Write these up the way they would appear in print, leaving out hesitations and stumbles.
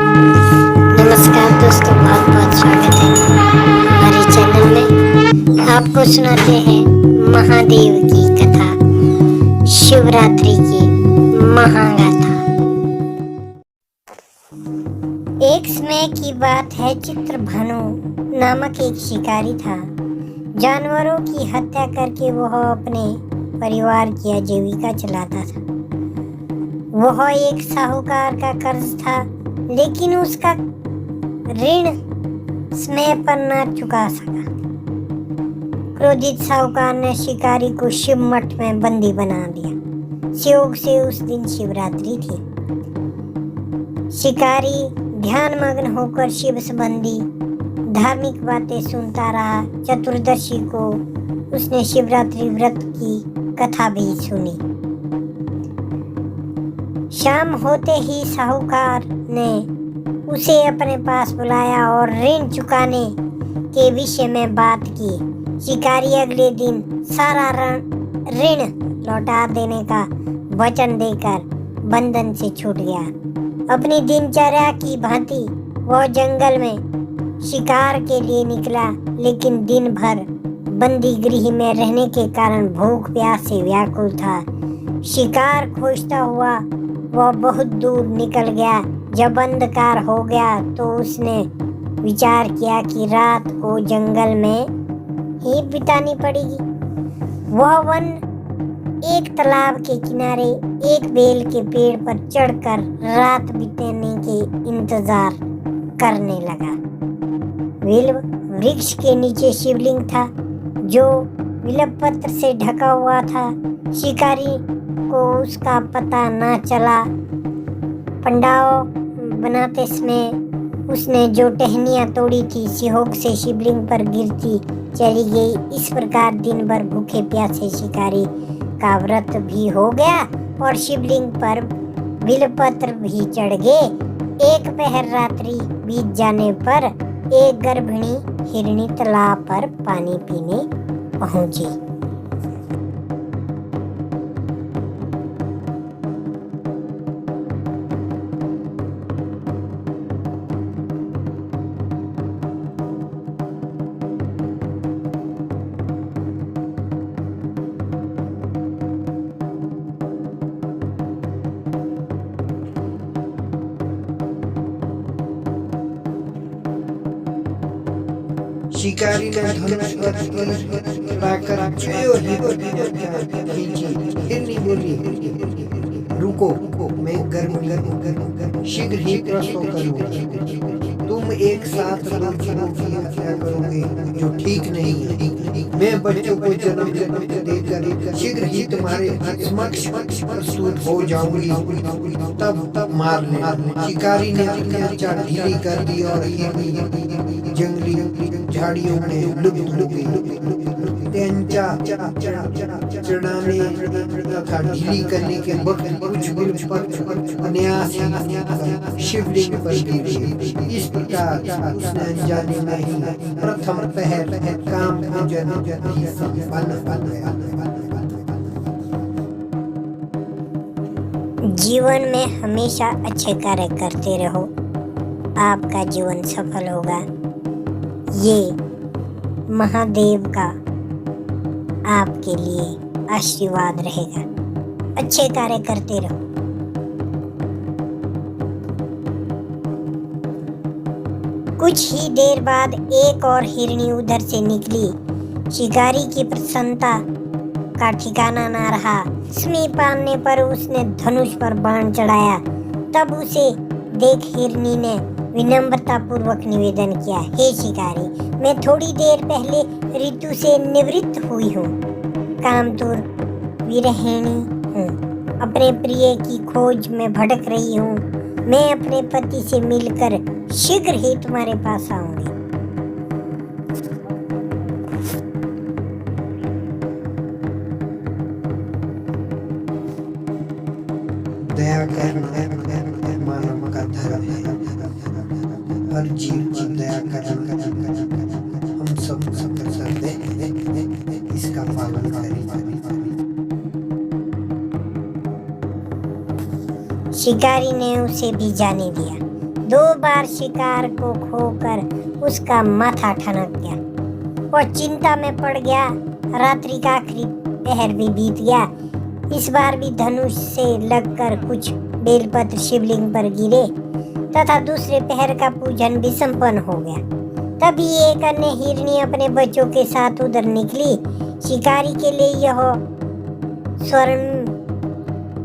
नमस्कार दोस्तों, बहुत बहुत स्वागत है हमारे चैनल में। आपको सुनाते हैं महादेव की कथा, शिवरात्रि की महागाथा। एक समय की बात है, चित्रभानु नामक एक शिकारी था। जानवरों की हत्या करके वह अपने परिवार की आजीविका चलाता था। वह एक साहूकार का कर्ज था, लेकिन उसका ऋण समय पर न चुका सका। क्रोधित साहूकार ने शिकारी को शिव मठ में बंदी बना दिया। संयोग से उस दिन शिवरात्रि थी। शिकारी ध्यान मग्न होकर शिव संबंधी धार्मिक बातें सुनता रहा। चतुर्दशी को उसने शिवरात्रि व्रत की कथा भी सुनी। शाम होते ही साहूकार ने उसे अपने पास बुलाया और ऋण चुकाने के विषय में बात की। शिकारी अगले दिन सारा ऋण लौटा देने का वचन देकर बंधन से छूट गया। अपनी दिनचर्या की भांति वह जंगल में शिकार के लिए निकला, लेकिन दिन भर बंदी गृह में रहने के कारण भूख प्यास से व्याकुल था। शिकार खोजता हुआ वह बहुत दूर निकल गया। जब अंधकार हो गया तो उसने विचार किया कि रात को जंगल में ही बितानी पड़ेगी। वह वन एक तालाब के किनारे एक बेल के पेड़ पर चढ़कर रात बिताने के इंतजार करने लगा। बेल वृक्ष के नीचे शिवलिंग था, जो बिल्वपत्र से ढका हुआ था। शिकारी को उसका पता न चला। पंडाव बनाते समय उसने जो टहनियाँ तोड़ी थी, संयोग से शिवलिंग पर गिरती चली गई। इस प्रकार दिन भर भूखे प्यासे शिकारी का व्रत भी हो गया और शिवलिंग पर बिल्वपत्र भी चढ़ गए। एक पहर रात्रि बीत जाने पर एक गर्भिणी हिरणी तालाब पर पानी पीने पहुंची। शिकारी ने धनुष पर तीर लाकर जो ही खींची। हिरनी बोली, रुको, मैं गर्म शीघ्र ही प्रसव करूंगा। तुम एक साथ दो जीवों की हत्या करोगे, जो ठीक नहीं है। मैं बच्चों को जन्म देकर शीघ्र ही तुम्हारे समक्ष प्रस्तुत हो जाऊंगी, तब मार लेना। शिकारी ने अपनी चाल ढीली कर दी और जंगली झाड़ियों में लुप्त हो गई। त्यांचा चढ़ाने तथा ढीली करने के वक्त कुछ बिल्वपत्र अनायास शिवलिंग पर गिरे। इस प्रकार उसने अनजाने में ही प्रथम पहर काम पूजन ही संपन्न हो गया। जीवन में हमेशा अच्छे कार्य करते रहो, आपका जीवन सफल होगा। ये महादेव का आपके लिए आशीर्वाद रहेगा। अच्छे कार्य करते रहो। कुछ ही देर बाद एक और हिरणी उधर से निकली। शिकारी की प्रसन्नता का ठिकाना ना रहा। समीप आने पर उसने धनुष पर बाण चढ़ाया। तब उसे देख हिरणी ने विनम्रता पूर्वक निवेदन किया, हे शिकारी, मैं थोड़ी देर पहले ऋतु से निवृत्त हुई हूँ। कामतुर विरहिणी हूँ। अपने प्रिय की खोज में भटक रही हूँ। मैं अपने पति से मिलकर शीघ्र ही तुम्हारे पास आऊंगी। दया करना मानव का धर्म है। हर जीव पर दया करना हम सब कर्तव्य है। इसका पालन करें। शिकारी ने उसे भी जाने दिया। 2 बार शिकार को खोकर उसका माथा ठनक गया। वह चिंता में पड़ गया। रात्रि का आखिरी पहर भी बीत गया। इस बार भी धनुष से लगकर कुछ बेलपत्र शिवलिंग पर गिरे तथा दूसरे पहर का पूजन भी संपन्न हो गया। तभी एक अन्य हिरनी अपने बच्चों के साथ उधर निकली। शिकारी के लिए यह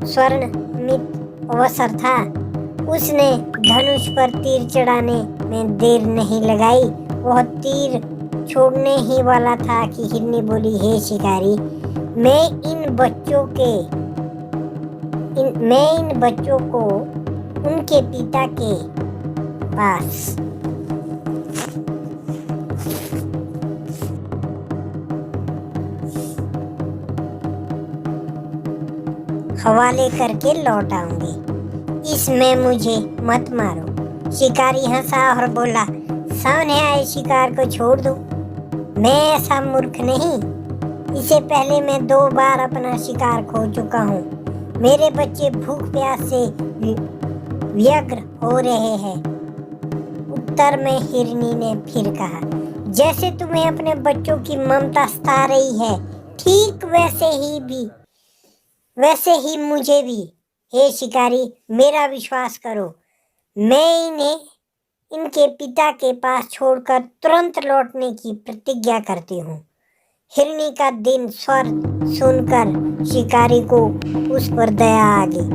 स्वर्णित अवसर था। उसने धनुष पर तीर चढ़ाने में देर नहीं लगाई। वह तीर छोड़ने ही वाला था कि हिरनी बोली, हे शिकारी, मैं इन बच्चों को उनके पिता के पास हवाले करके लौट आऊंगी। इसमें मुझे मत मारो। शिकारी हंसा और बोला, सामने आए शिकार को छोड़ दो। मैं ऐसा मूर्ख नहीं। इससे पहले मैं 2 बार अपना शिकार खो चुका हूँ। मेरे बच्चे भूख प्यास से व्यग्र हो रहे हैं। उत्तर में हिरनी ने फिर कहा, जैसे तुम्हें अपने बच्चों की ममता सता रही है, ठीक वैसे ही मुझे भी। हे शिकारी, मेरा विश्वास करो, मैं इन्हें इनके पिता के पास छोड़कर तुरंत लौटने की प्रतिज्ञा करती हूँ। हिरनी का दिन स्वर सुनकर शिकारी को उस पर दया आ गई।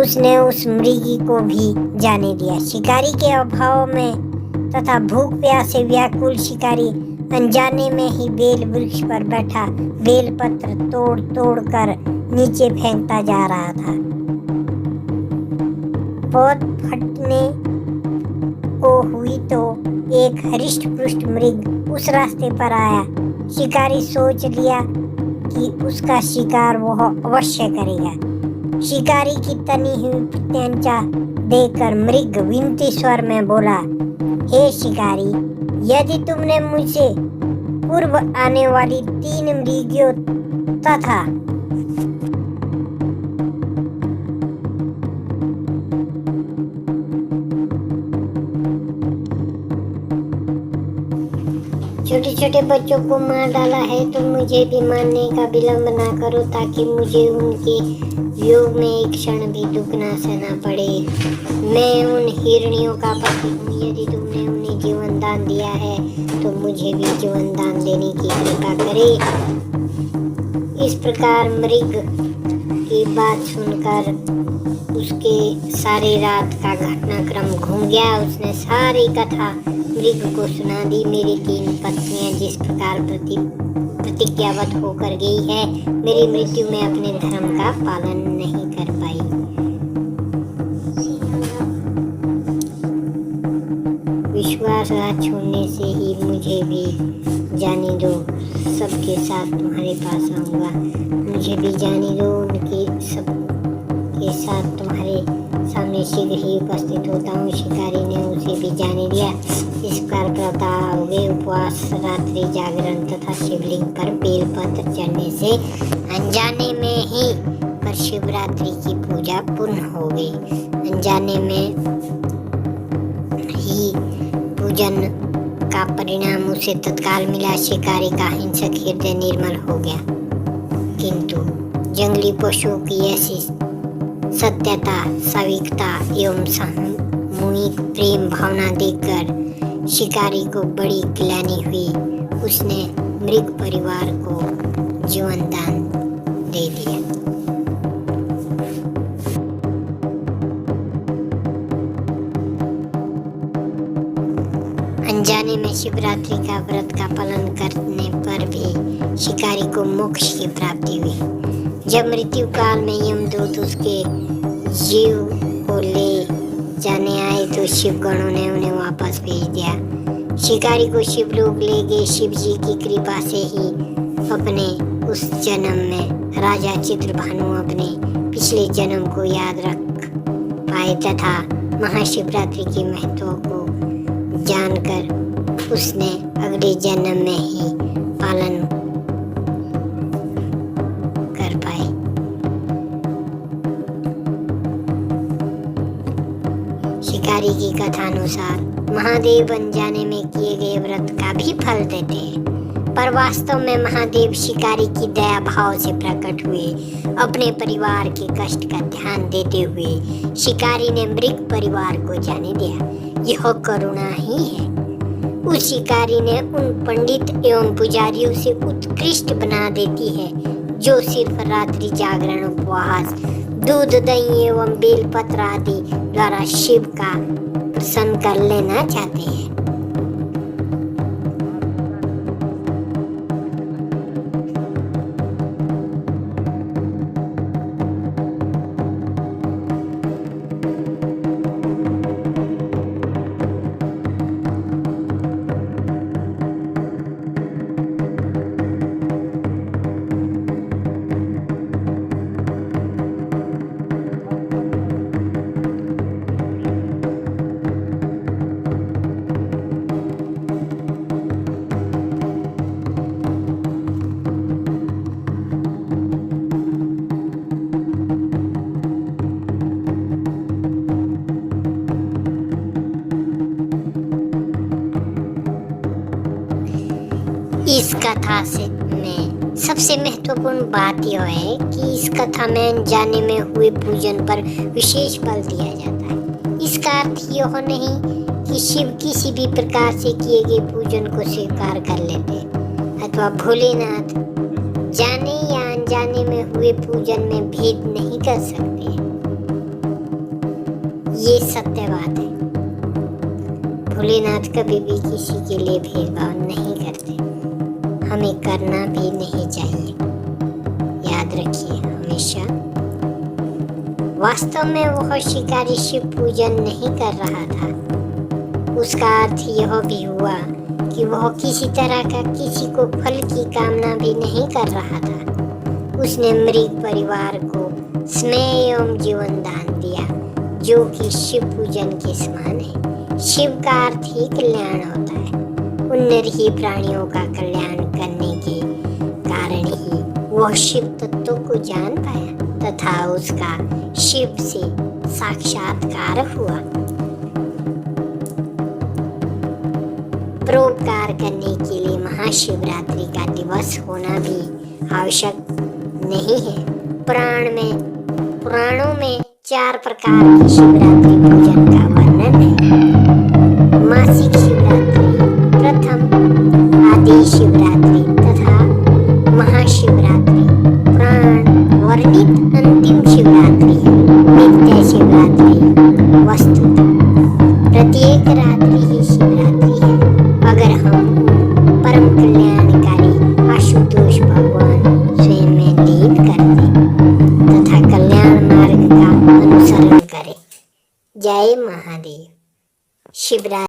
उसने उस मृगी को भी जाने दिया। शिकारी के अभाव में तथा भूख प्यास से व्याकुल शिकारी अनजाने में ही बेल वृक्ष पर बैठा बेलपत्र तोड़ तोड़ कर नीचे फेंकता जा रहा था। पौध फटने को हुई तो एक हरिष्ट पुष्ट मृग उस रास्ते पर आया। शिकारी सोच लिया कि उसका शिकार वह अवश्य करेगा। शिकारी की तनी हुई प्रत्यंचा देखकर मृग विनती स्वर में बोला, हे शिकारी, यदि तुमने मुझसे पूर्व आने वाली 3 मृगियों तथा छोटे छोटे बच्चों को मार डाला है तो मुझे भी मारने का विलंब ना करो, ताकि मुझे उनके वियोग में एक क्षण भी दुख ना सहना पड़े। मैं उन हिरनियों का पति हूँ। यदि तुमने उन्हें जीवन दान दिया है तो मुझे भी जीवन दान देने की कृपा करे। इस प्रकार मृग की बात सुनकर उसके सारी रात का घटनाक्रम घूम गया। उसने सारी कथा मृग को सुना दी। मेरी 3 पत्नियां जिस प्रकार प्रतिज्ञाबद्ध होकर गई है, मेरी मृत्यु में अपने धर्म का पालन नहीं कर पाई। विश्वासघात छोड़ने से ही मुझे भी जाने दो। सबके साथ तुम्हारे पास आऊंगा। मुझे भी जाने दो। उनके सब के साथ तुम्हारे सामने शीघ्र ही उपस्थित होता हूँ। शिकारी ने उसे भी जाने दिया। इस प्रकार प्रातः हो गए। उपवास, रात्रि जागरण तथा शिवलिंग पर बेलपत्र चढ़ने से अनजाने में ही पर शिवरात्रि की पूजा पूर्ण हो गई। अनजाने में ही पूजन का परिणाम उसे तत्काल मिला। शिकारी का हिंसक हृदय निर्मल हो गया, किंतु जंगली पशुओं की ऐसी सत्यता, सात्विकता एवं सामूहिक प्रेम भावना देखकर शिकारी को बड़ी ग्लानि हुई। उसने मृग परिवार को जीवन दान दे दिया। अनजाने में शिवरात्रि का व्रत का पालन करने पर भी शिकारी को मोक्ष की प्राप्ति हुई। जब मृत्यु काल में यमदूत उसके जीव को ले जाने आए तो शिव गणों ने उन्हें वापस भेज दिया। शिकारी को शिवलोक ले गए। शिव जी की कृपा से ही अपने उस जन्म में राजा चित्रभानु अपने पिछले जन्म को याद रख पाए तथा महाशिवरात्रि के महत्व को जानकर उसने अगले जन्म में ही पालन कर पाए। शिकारी की कथानुसार महादेव अनजाने में किए गए व्रत का भी फल देते हैं, पर वास्तव में महादेव शिकारी की दया भाव से प्रकट हुए। अपने परिवार के कष्ट का ध्यान देते हुए शिकारी ने मृग परिवार को जाने दिया। यह करुणा ही है। उस शिकारी ने उन पंडित एवं पुजारियों से उत्कृष्ट बना देती है जो सिर्फ रात्रि जागरण, उपवास, दूध, दही एवं बेलपत्र आदि द्वारा शिव का प्रसन्न कर लेना चाहते हैं। इस कथा से में सबसे महत्वपूर्ण बात यह है कि इस कथा में अनजाने में हुए पूजन पर विशेष बल दिया जाता है। इसका अर्थ यह नहीं कि शिव किसी भी प्रकार से किए गए पूजन को स्वीकार कर लेते अथवा भोलेनाथ जाने या अनजाने में हुए पूजन में भेद नहीं कर सकते। ये सत्य बात है। भोलेनाथ कभी भी किसी के लिए भेदभाव नहीं करते, हमें करना भी नहीं चाहिए। याद रखिए हमेशा। वास्तव में वह शिकारी शिव पूजन नहीं कर रहा था। उसका अर्थ यह भी हुआ कि वह किसी तरह का किसी को फल की कामना भी नहीं कर रहा था। उसने मृग परिवार को स्नेह एवं जीवन दान दिया, जो कि शिव पूजन के समान है। शिव का अर्थ ही कल्याण होता है। उन निरीह प्राणियों का कल्याण करने के कारण ही वह शिव तत्व को जान पाया तथा उसका शिव से साक्षात्कार हुआ। परोपकार करने के लिए महाशिवरात्रि का दिवस होना भी आवश्यक नहीं है। पुराणों में 4 प्रकार की शिवरात्रि पूजन का वर्णन है। मासिक शिवरात्रि, प्रथम आदि शिवरात्रि तथा महाशिवरात्रि। पुराण वर्णित अंतिम शिवरात्रि है नित्य शिवरात्रि। वस्तुतः प्रत्येक रात्रि ही शिवरात्रि है अगर हम परम कल्याणकारी आशुतोष भगवान स्वयं में लीन कर दें तथा कल्याण मार्ग का अनुसरण करें। जय महादेव। शिवरात्रि